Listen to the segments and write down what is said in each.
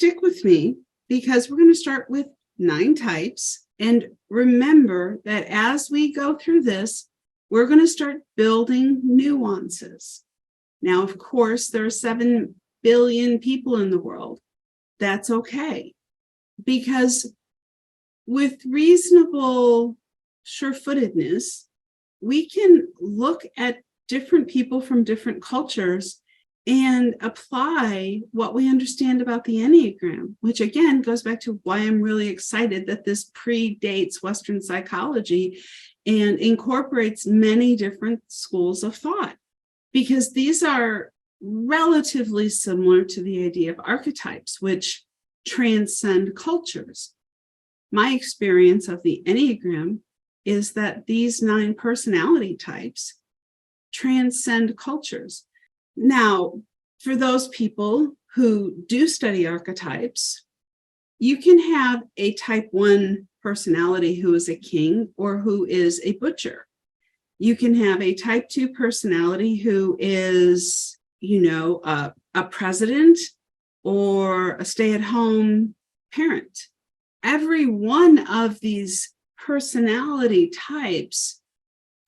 stick with me because we're going to start with 9 types. And remember that as we go through this, we're going to start building nuances. Now, of course, there are 7 billion people in the world. That's okay. Because with reasonable sure-footedness, we can look at different people from different cultures and apply what we understand about the Enneagram, which again goes back to why I'm really excited that this predates Western psychology and incorporates many different schools of thought, because these are relatively similar to the idea of archetypes, which transcend cultures. My experience of the Enneagram is that these 9 personality types transcend cultures. Now, for those people who do study archetypes, you can have a type 1 personality who is a king or who is a butcher. You can have a type 2 personality who is, a president or a stay-at-home parent. Every one of these personality types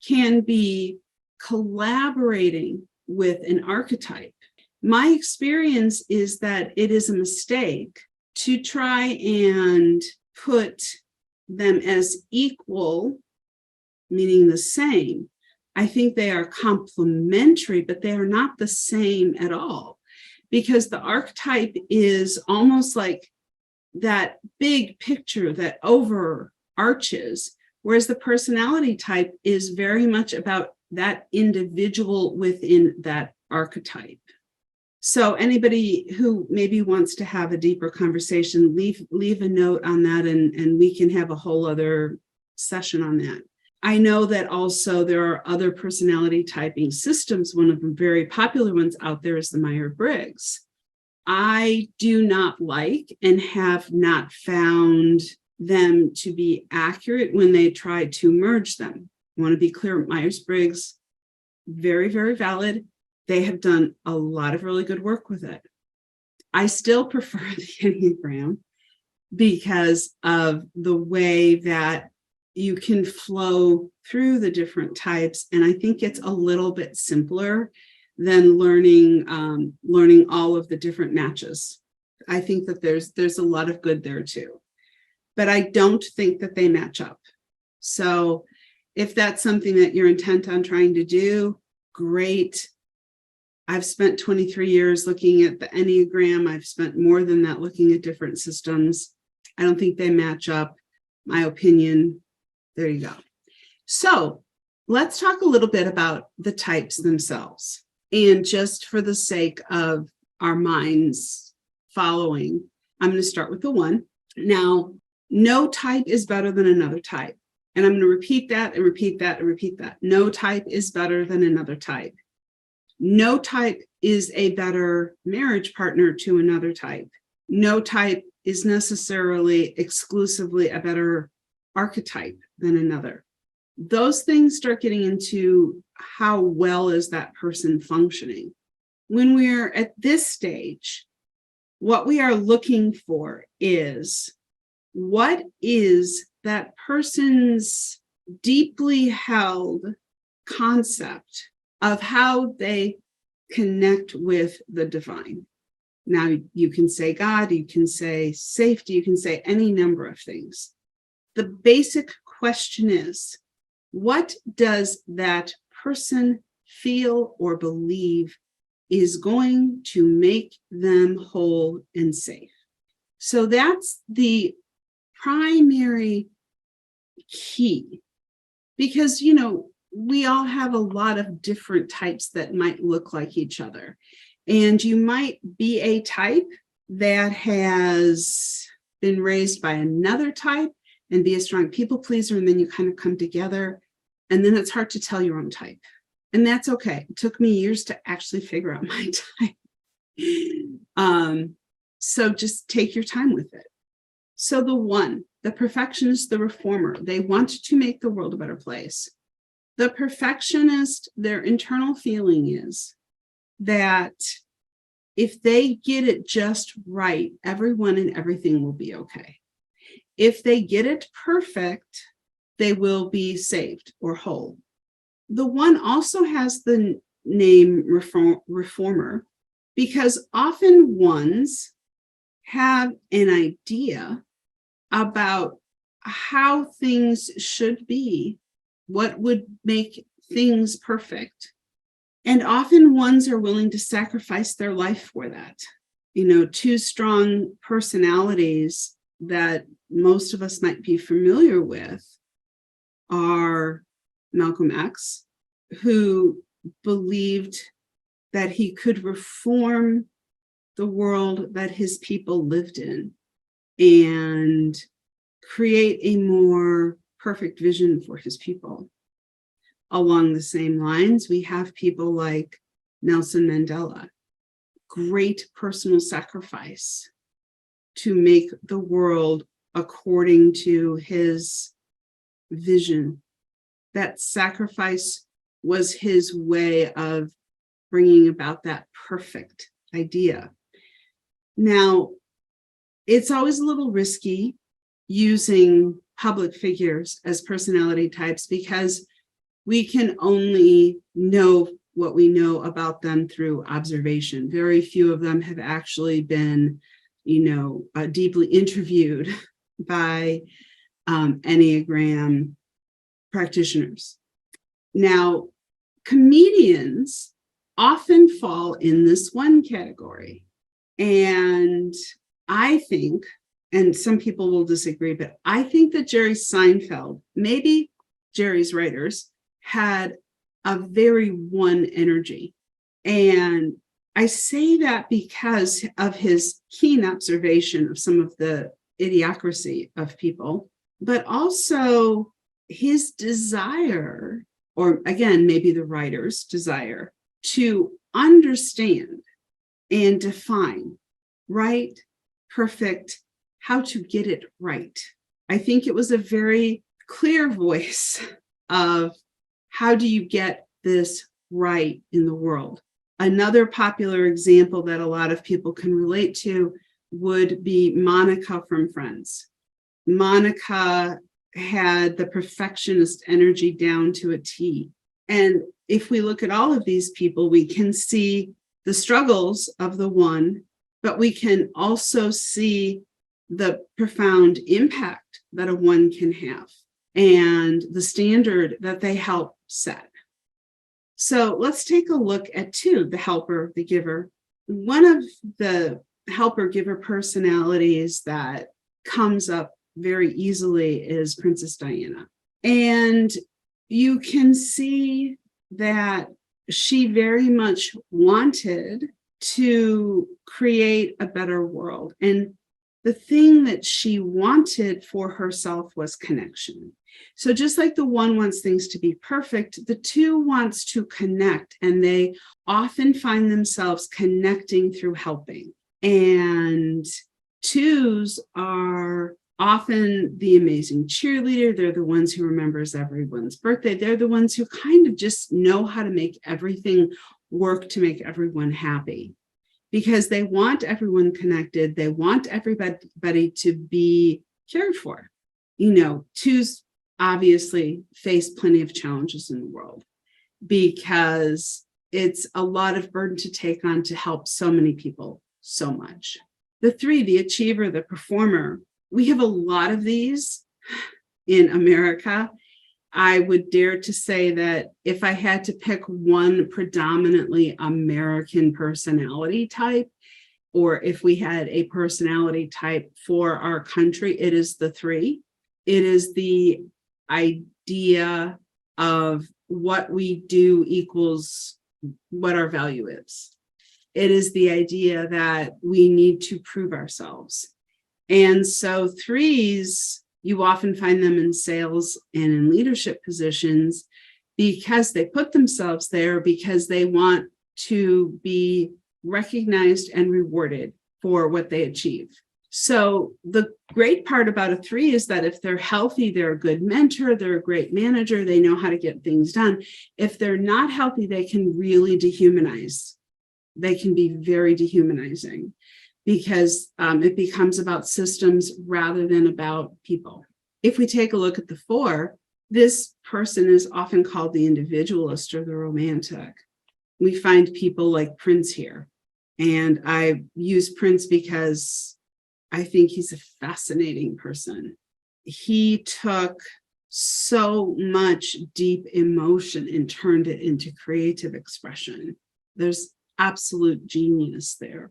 can be collaborating with an archetype. My experience is that it is a mistake to try and put them as equal, meaning the same. I think they are complementary, but they are not the same at all, because the archetype is almost like that big picture that overarches, whereas the personality type is very much about that individual within that archetype. So anybody who maybe wants to have a deeper conversation, leave a note on that, and we can have a whole other session on that. I know that also there are other personality typing systems. One of the very popular ones out there is the Myers-Briggs. I do not like and have not found them to be accurate when they try to merge them. I want to be clear, Myers-Briggs, very, very valid. They have done a lot of really good work with it. I still prefer the Enneagram because of the way that you can flow through the different types. And I think it's a little bit simpler than learning all of the different matches. I think that there's a lot of good there too, but I don't think that they match up. So if that's something that you're intent on trying to do, great. I've spent 23 years looking at the Enneagram. I've spent more than that looking at different systems. I don't think they match up. My opinion. There you go. So let's talk a little bit about the types themselves. And just for the sake of our minds following, I'm going to start with the 1. Now, no type is better than another type. And I'm going to repeat that and repeat that and repeat that. No type is better than another type. No type is a better marriage partner to another type. No type is necessarily exclusively a better archetype than another. Those things start getting into how well is that person functioning. When we're at this stage, what we are looking for is, what is that person's deeply held concept of how they connect with the divine? Now, you can say God, you can say safety, you can say any number of things. The basic question is, what does that person feel or believe is going to make them whole and safe? So that's the primary key, because, we all have a lot of different types that might look like each other. And you might be a type that has been raised by another type and be a strong people pleaser, and then you kind of come together, and then it's hard to tell your own type. And that's okay. It took me years to actually figure out my type. So just take your time with it. So the 1, the perfectionist, the reformer, they want to make the world a better place. The perfectionist, their internal feeling is that if they get it just right, everyone and everything will be okay. If they get it perfect, they will be saved or whole. The 1 also has the name reformer because often 1s have an idea about how things should be, what would make things perfect. And often 1s are willing to sacrifice their life for that. 2 strong personalities that most of us might be familiar with are Malcolm X, who believed that he could reform the world that his people lived in and create a more perfect vision for his people. Along the same lines, we have people like Nelson Mandela, great personal sacrifice to make the world according to his vision. That sacrifice was his way of bringing about that perfect idea. Now, it's always a little risky using public figures as personality types because we can only know what we know about them through observation. Very few of them have actually been, deeply interviewed by Enneagram practitioners. Now, comedians often fall in this 1 category. And I think, and some people will disagree, but I think that Jerry Seinfeld, maybe Jerry's writers, had a very 1 energy. And I say that because of his keen observation of some of the idiocracy of people, but also his desire, or again, maybe the writer's desire, to understand and define right, perfect, how to get it right. I think it was a very clear voice of how do you get this right in the world. Another popular example that a lot of people can relate to would be Monica from Friends. Monica had the perfectionist energy down to a T. And if we look at all of these people, we can see the struggles of the 1, but we can also see the profound impact that a 1 can have and the standard that they help set. So let's take a look at 2, the helper, the giver. One of the helper-giver personalities that comes up very easily is Princess Diana. And you can see that she very much wanted to create a better world. And the thing that she wanted for herself was connection. So just like the 1 wants things to be perfect, the 2 wants to connect, and they often find themselves connecting through helping. And 2s are often the amazing cheerleader. They're the ones who remembers everyone's birthday. They're the ones who kind of just know how to make everything work to make everyone happy because they want everyone connected. They want everybody to be cared for. 2s obviously face plenty of challenges in the world because it's a lot of burden to take on to help so many people so much. The 3, the achiever, the performer, we have a lot of these in America. I would dare to say that if I had to pick 1 predominantly American personality type, or if we had a personality type for our country, it is the 3. It is the idea of what we do equals what our value is. It is the idea that we need to prove ourselves. And so 3s, you often find them in sales and in leadership positions because they put themselves there because they want to be recognized and rewarded for what they achieve. So the great part about a 3 is that if they're healthy, they're a good mentor, they're a great manager, they know how to get things done. If they're not healthy, they can really dehumanize they can be very dehumanizing because it becomes about systems rather than about people. If we take a look at the 4, this person is often called the individualist or the romantic. We find people like Prince here. And I use Prince because I think he's a fascinating person. He took so much deep emotion and turned it into creative expression. There's absolute genius there.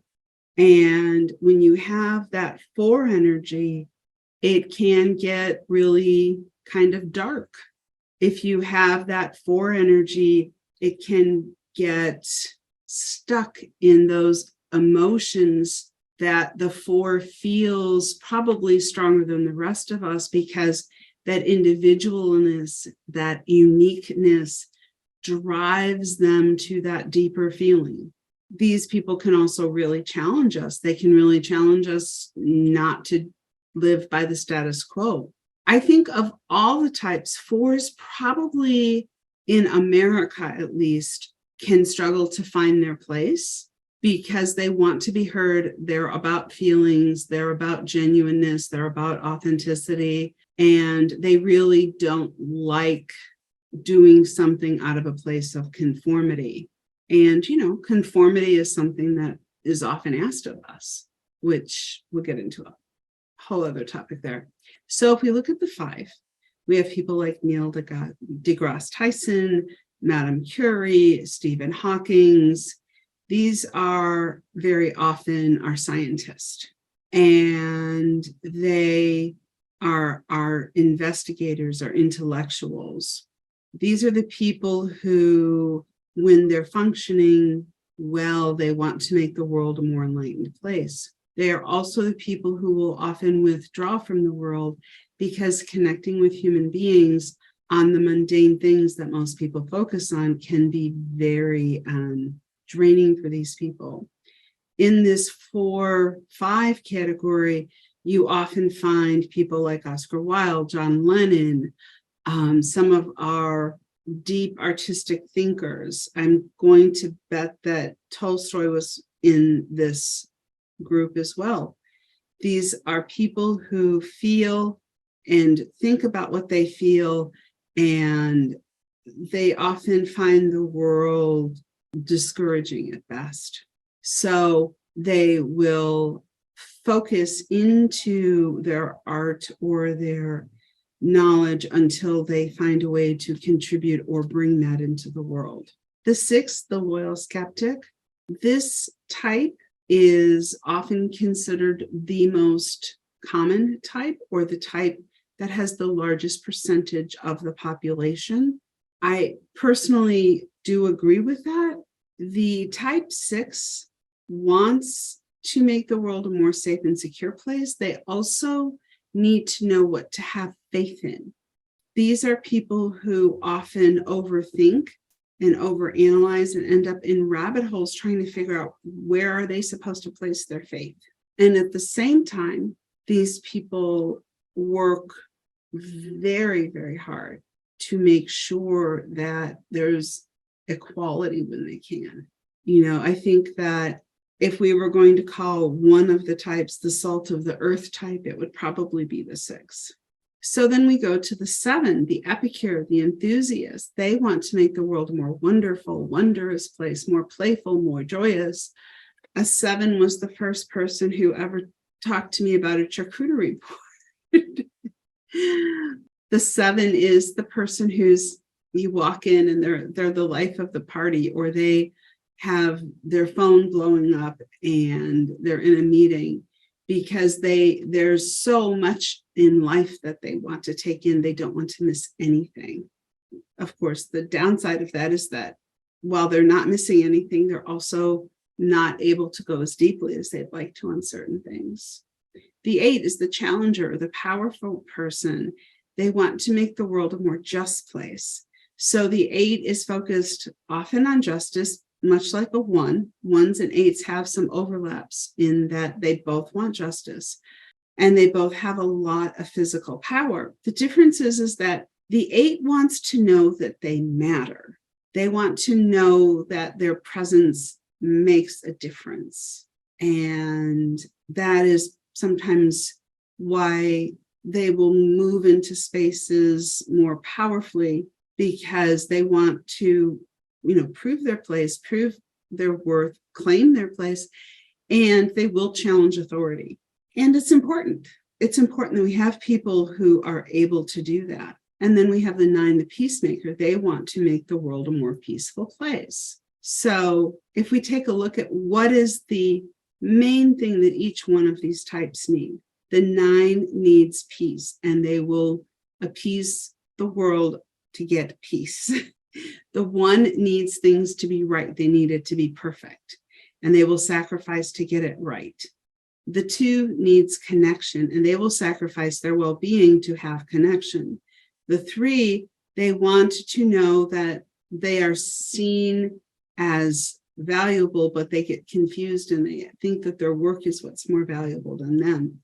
And when you have that 4 energy, it can get really kind of dark. If you have that 4 energy, it can get stuck in those emotions that the 4 feels probably stronger than the rest of us, because that individualness, that uniqueness drives them to that deeper feeling. These people can also really challenge us. They can really challenge us not to live by the status quo. I think of all the types, 4s probably, in America at least, can struggle to find their place because they want to be heard. They're about feelings, they're about genuineness, they're about authenticity, and they really don't like doing something out of a place of conformity. And, conformity is something that is often asked of us, which we'll get into a whole other topic there. So if we look at the 5, we have people like Neil deGrasse Tyson, Madame Curie, Stephen Hawking. These are very often our scientists, and they are our investigators, our intellectuals. These are the people who, when they're functioning well, they want to make the world a more enlightened place. They are also the people who will often withdraw from the world because connecting with human beings on the mundane things that most people focus on can be very draining for these people. In this 4-5 category, you often find people like Oscar Wilde, John Lennon, some of our deep artistic thinkers. I'm going to bet that Tolstoy was in this group as well. These are people who feel and think about what they feel, and they often find the world discouraging at best. So they will focus into their art or their knowledge until they find a way to contribute or bring that into the world. The 6, the loyal skeptic, this type is often considered the most common type, or the type that has the largest percentage of the population. I personally do agree with that. The type 6 wants to make the world a more safe and secure place. They also need to know what to have faith in. These are people who often overthink and overanalyze and end up in rabbit holes trying to figure out where are they supposed to place their faith. And at the same time, these people work very, very hard to make sure that there's equality when they can. I think that if we were going to call one of the types the salt of the earth type, it would probably be the 6. So then we go to the 7, the epicure, the enthusiast. They want to make the world a more wonderful, wondrous place, more playful, more joyous. A 7 was the first person who ever talked to me about a charcuterie board. The 7 is the person who's, you walk in and they're the life of the party, or they have their phone blowing up and they're in a meeting because there's so much in life that they want to take in. They don't want to miss anything. Of course, the downside of that is that while they're not missing anything, they're also not able to go as deeply as they'd like to on certain things. The 8 is the challenger, the powerful person. They want to make the world a more just place. So the 8 is focused often on justice, much like a 1. 1s and 8s have some overlaps in that they both want justice, and they both have a lot of physical power. The difference is that the 8 wants to know that they matter. They want to know that their presence makes a difference. And that is sometimes why they will move into spaces more powerfully, because they want to, prove their place, prove their worth, claim their place, and they will challenge authority. And it's important. It's important that we have people who are able to do that. And then we have the 9, the peacemaker. They want to make the world a more peaceful place. So if we take a look at what is the main thing that each one of these types need, the 9 needs peace, and they will appease the world to get peace. The 1 needs things to be right. They need it to be perfect, and they will sacrifice to get it right. The 2 needs connection, and they will sacrifice their well-being to have connection. The 3, they want to know that they are seen as valuable, but they get confused and they think that their work is what's more valuable than them.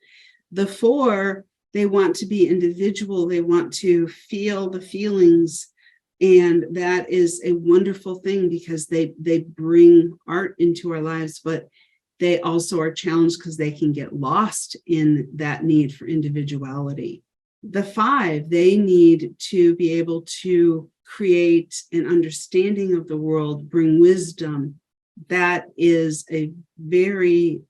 The 4, they want to be individual. They want to feel the feelings. And that is a wonderful thing, because they bring art into our lives, but they also are challenged because they can get lost in that need for individuality. The 5, they need to be able to create an understanding of the world, bring wisdom. That is a very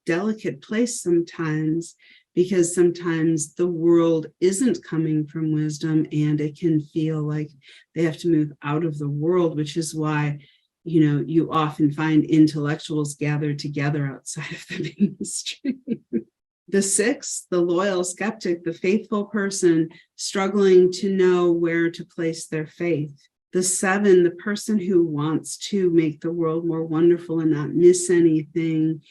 delicate place sometimes, because sometimes the world isn't coming from wisdom, and it can feel like they have to move out of the world, which is why, you often find intellectuals gathered together outside of the mainstream. The 6, the loyal skeptic, the faithful person struggling to know where to place their faith. The 7, the person who wants to make the world more wonderful and not miss anything,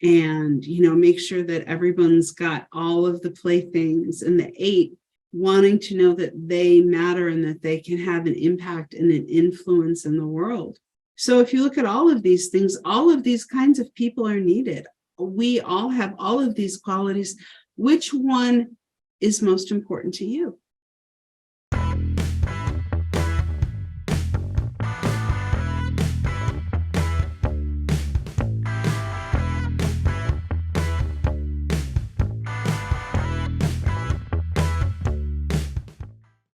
and, make sure that everyone's got all of the playthings. And the 8, wanting to know that they matter and that they can have an impact and an influence in the world. So if you look at all of these things, all of these kinds of people are needed. We all have all of these qualities. Which one is most important to you?